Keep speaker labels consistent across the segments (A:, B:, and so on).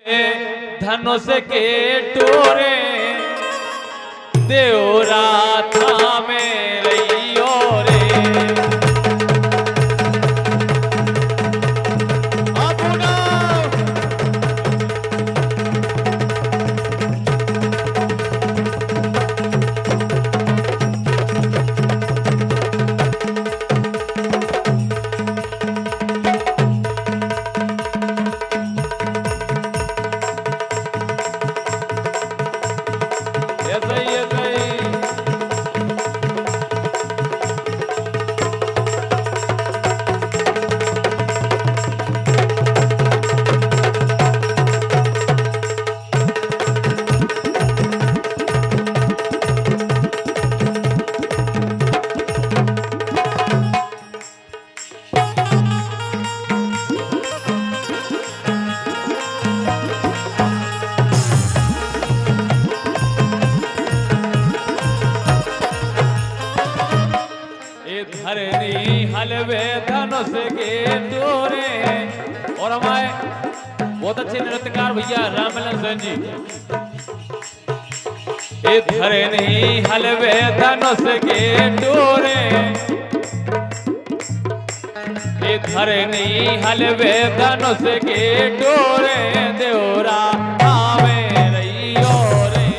A: धनुष के टोरे देवरा था में रहियो रे। धरनी हलवे धनुष के डोरे। और हमारे बहुत अच्छे नृत्यकार भैया रामललन सेन जी। ये धरनी हलवे धनुष के डोरे, ये धरनी हलवे धनुष के डोरे देवरा आवे रहियो रे।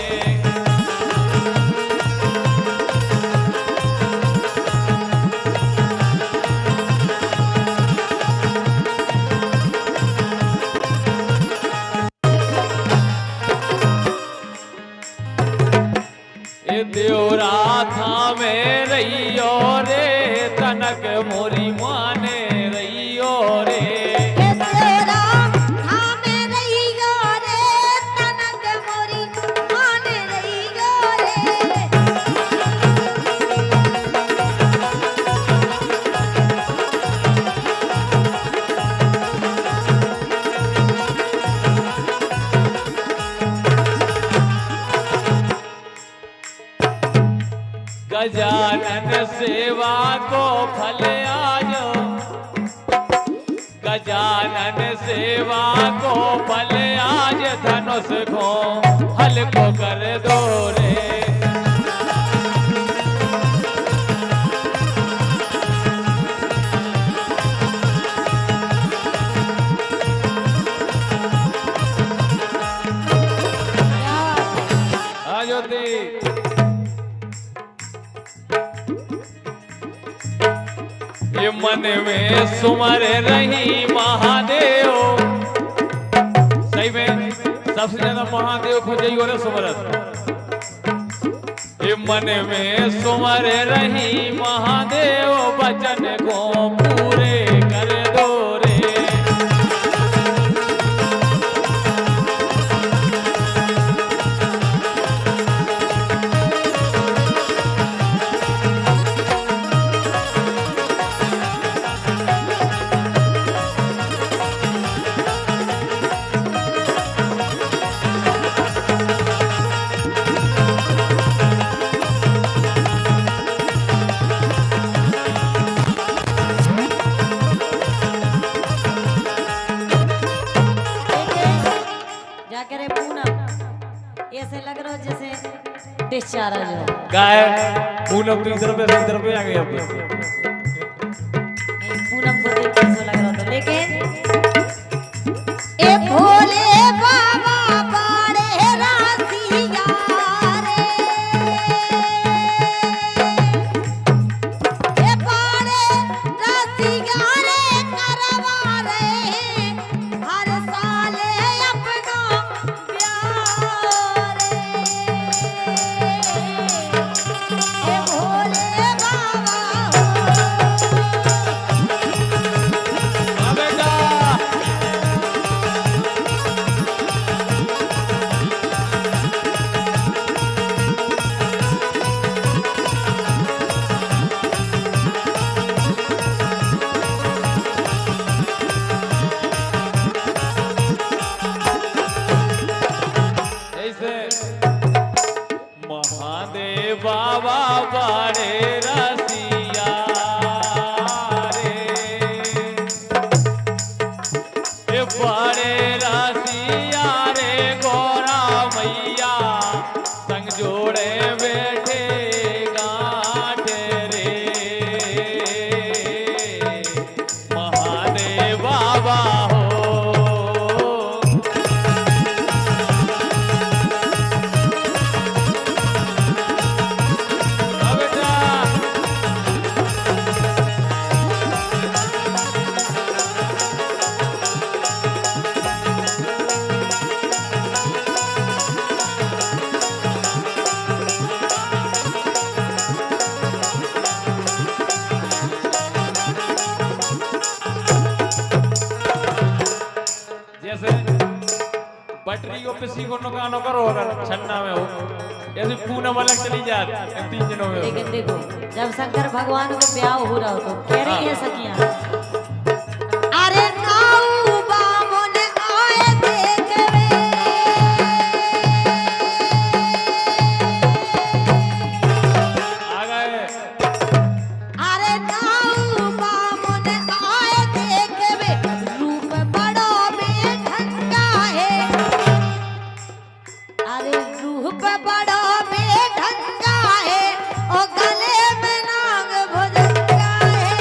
A: देवरा था में रहियो रे, तनक मोरी माने रहियो रे।
B: देवरा था में रहियो रे, तनक मोरी माने रहियो रे।
A: गजानन सेवा को फल आजो, गजानन सेवा को फल आज धनुष को हल को कर दो रे। ये मन में सुमर रही महादेव। सही में सबसे ज्यादा महादेव खोजियो रे सुमरत। ये मन में सुमर रही महादेव, वचन को पूरे कर दो रे।
B: ऐसे लग रहा जैसे डिस्चार्ज हो।
A: गाय पूनम तो इधर पे आ गई अब।
B: पूनम को देख के ऐसा लग रहा था, लेकिन ए भोले बाबा बड़े रासिया रे, ए बड़े रासिया रे करवा रे हर साल अपना प्यार रे। ए भोले बाबा
A: पटरी ऑफिसी को नुकानो करो अगर छन्ना में हो ऐसे पूनम अलग चली जाती इन 3 जनों में।
B: लेकिन देखो जब शंकर भगवान को ब्याह हो रहा हो तो कह रही है सखियां, अरे नाऊ बामुन आए देखवे,
A: आ गए
B: अरे नाऊ बामुन आए देखवे, रूप बड़ो बेढंगा है, अरे रूप बड़ो बेढंगा है, ओ गले में नाग भुजंगा है।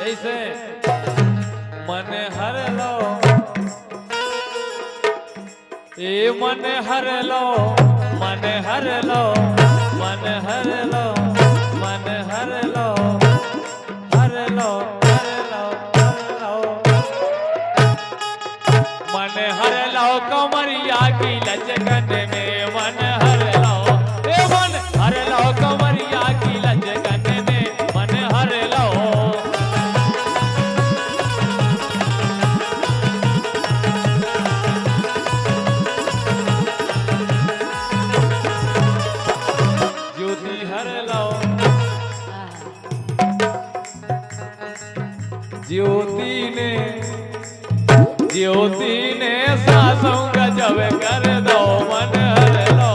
A: ऐसे मन हर लो ए मन हर लो मन हर लो मन हर लो मन हर लो हर लो हर लो हर लो मन हर लो कमरिया की लचकन में मन हर लो ए मन हर लो कमरिया की लचकन में मन हर लो। ज्योति हर लो ज्योति ने सासों गजब कर दो मन हर लो।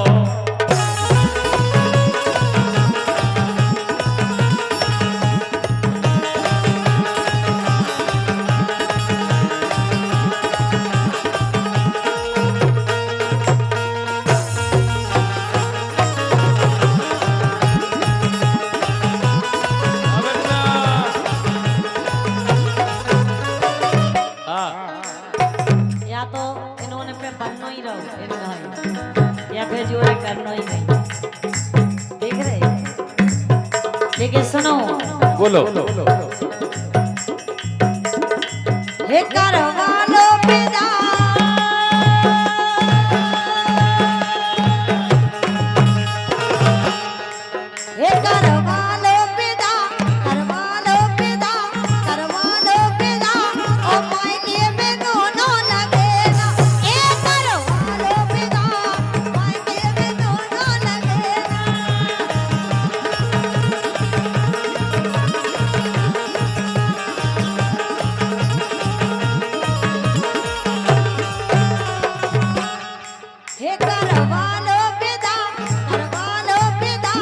B: या तो इन्होंने पे बनना ही रहो इन भाई, या फिर जोरे करना ही नहीं, देख रहे हैं? लेकिन सुनो
A: बोलो
B: हे करवालो पिता, हे करवालो पिता, करवालो पिता, करवालो पिता, ओ मायके में दोनों लगेगा, ए करवालो पिता, मायके में दोनों लगेगा। हे करवालो पिता, करवालो पिता,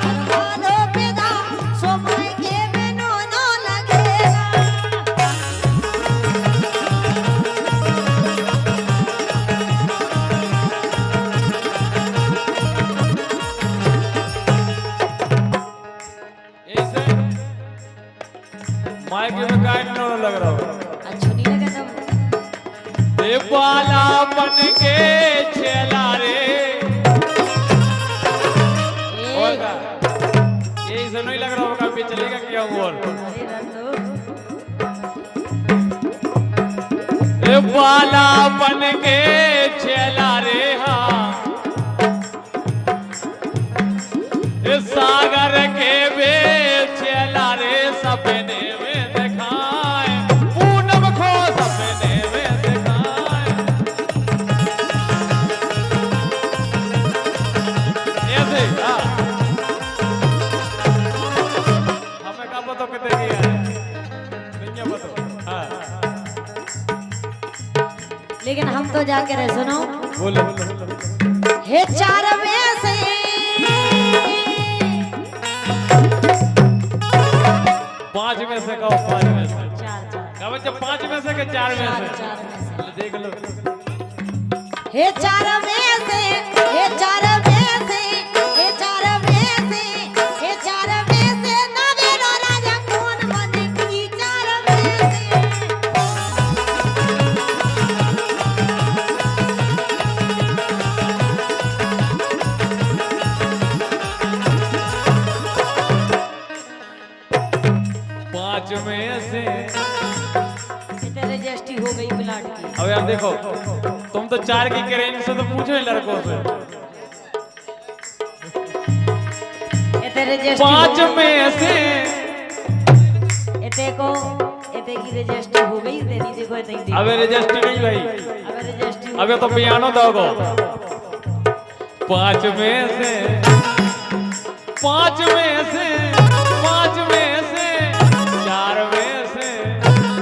B: करवालो पिता, सो मायके में दोनों लगेगा।
A: ऐसे मायके में काय न लग रहा हो
B: अच्छा नहीं लगा तब?
A: ए बाला बन के छेला रे और का ये ऐसे नहीं लग रहा होगा पे चलेगा क्या हुआ।
B: अरे रंदो,
A: ए बाला बन के छेला रे हाँ ए सागर के बेचेला रे सपने में दिखाए पूनम खो सपने में दिखाए। ऐसे हाँ हमें का पता कितने की है नहीं है पता हाँ
B: लेकिन हम तो जाके रहे सुनो,
A: बोलो
B: हे चार में से
A: 5 में से कहो 5 में से
B: चार चार
A: क्या बच्चा 5 में से के 4 में से
B: चार में से
A: देख लो
B: हे चार में से, हे चार में से
A: देखो तुम तो 4 की करें इनसे तो पूछो ही लड़कों से।
B: ये तेरे जस्ट
A: 5 में से
B: एते को एते की रजिस्टर हो गई तेरी देखो एते की।
A: अबे रजिस्टर नहीं भाई,
B: अबे रजिस्टर
A: अबे तो पियानो दोगो। 5 में से 5 में से 5 में से 4 में से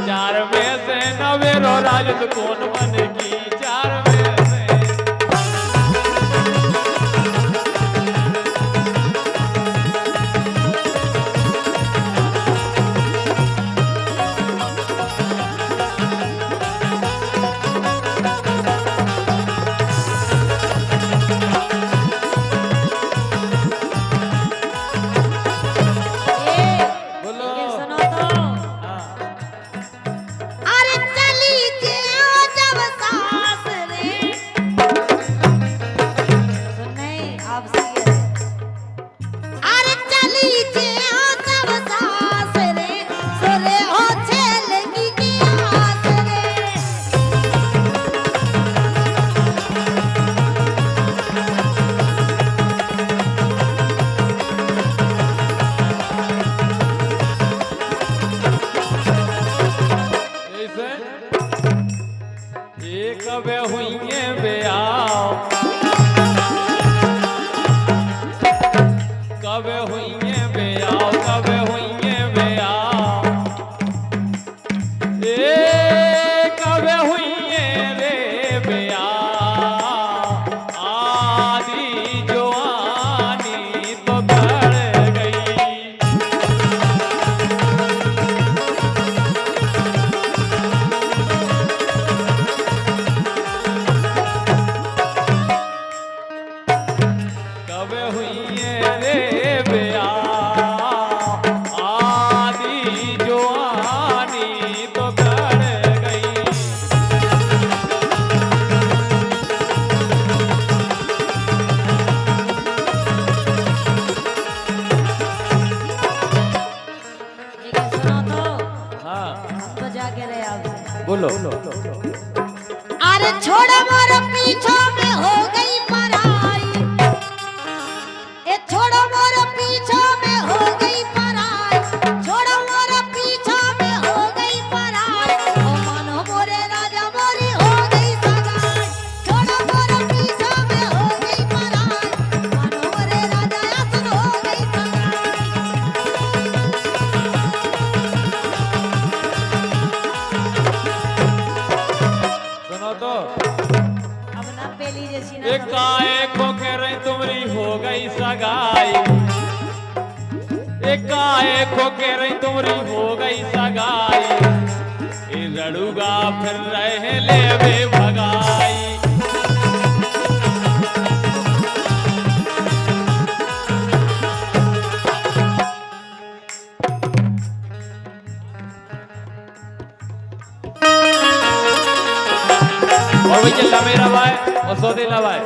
A: 4 में से नवेरो राजत कौन बनेगी 4 में से।
B: ये सुनो तो अरे चली जे जब सास रे सुनने आप सही अरे चली जे जब सास रे सोरे हो छेलगी की आस रे।
A: कबे हुई ब्याह कबे हुई ब्याह कबे हुई ब्याह कबे हुई रे ब्याह आदि जवानी तो कर गई। कबे हुई रे ब्याह आदि जवानी तो कर गई।
B: लेकिन सुनो तो
A: हाँ
B: हम तो जाके रहे आपसे।
A: बोलो।
B: अरे छोड़ो मोर पीछो में हो गई पराई ए छोड़ो मोर पीछो में हो गई पराई छोड़ो मोर पीछो में हो गई पराई ओ मानो मोरे राजा मोरी हो गई सगाई छोड़ो मोर पीछो में हो गई पराई मानो मोरे राजा आसन हो गई सगाई।
A: सुनो तो
B: अब ना पेली जैसी ना
A: एकाए खो के रही तुमरी हो गई सगाई एकाए खो के रही तुमरी हो गई सगाई ए लड़ूगा फिर रहे ले वे भगाई। और वही चल मेरा भाई और सौदेला भाई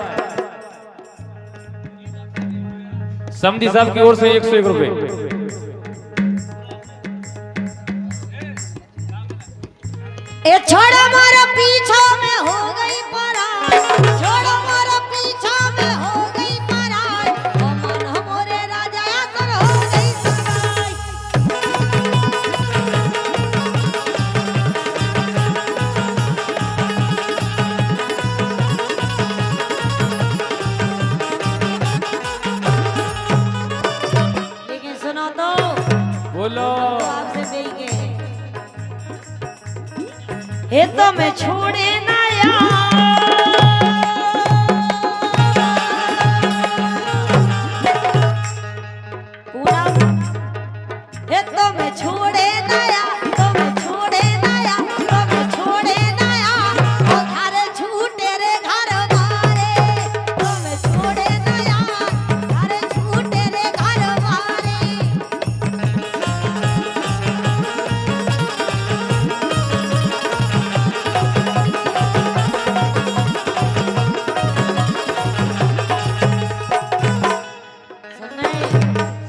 A: समधी साहब की ओर से 101 रुपए।
B: ए छोड़ो मोर पीछो में हो गई पराई छोड़ो मोर पीछो में हो गई पराई ओ मन मोरे राजा आसन हो गई सगाई। लेकिन सुनो तो
A: बोलो।
B: आपसे बेई के हे तो मैं छोड़े ना पूरा हे तो मैं छोड़े नया तो मैं छोड़े नया तो मैं छोड़े नया ओ घर छूटे रे घर मारे तो मैं छोड़े नया घर छूटे रे घर मारे।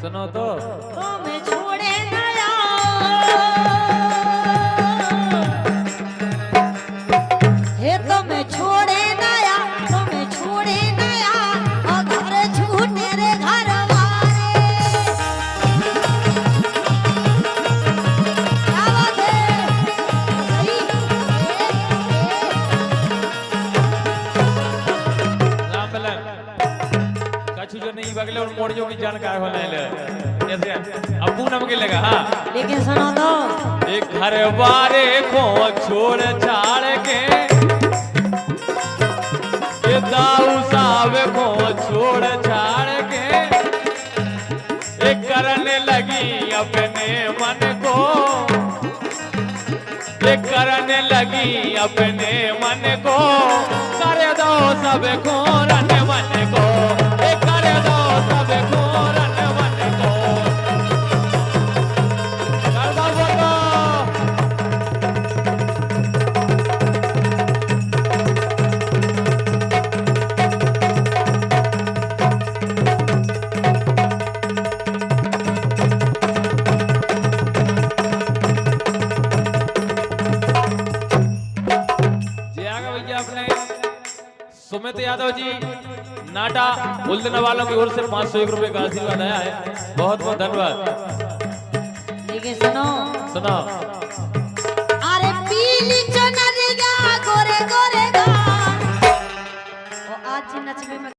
A: सुनो तो
B: मैं छोड़े नया हे
A: कछु जो नहीं बगले और मोड़ जो की जानकार होने ले जैसे अब पूनम के लेगा हाँ
B: लेकिन सुनो तो
A: एक घर बारे को छोड़ छाड़ के ये दाऊ साहब को छोड़ छाड़ के एक करने लगी अपने मन को एक करने लगी अपने मन को कर दो सब को रन मन को एक कर दो सब को रन मन को कर दो बोलो सुमित यादव जी नाटा बुलदना वालों की ओर से 501 रुपए का आशीर्वाद आया है बहुत बहुत धन्यवाद
B: लेकिन सुनो
A: सुना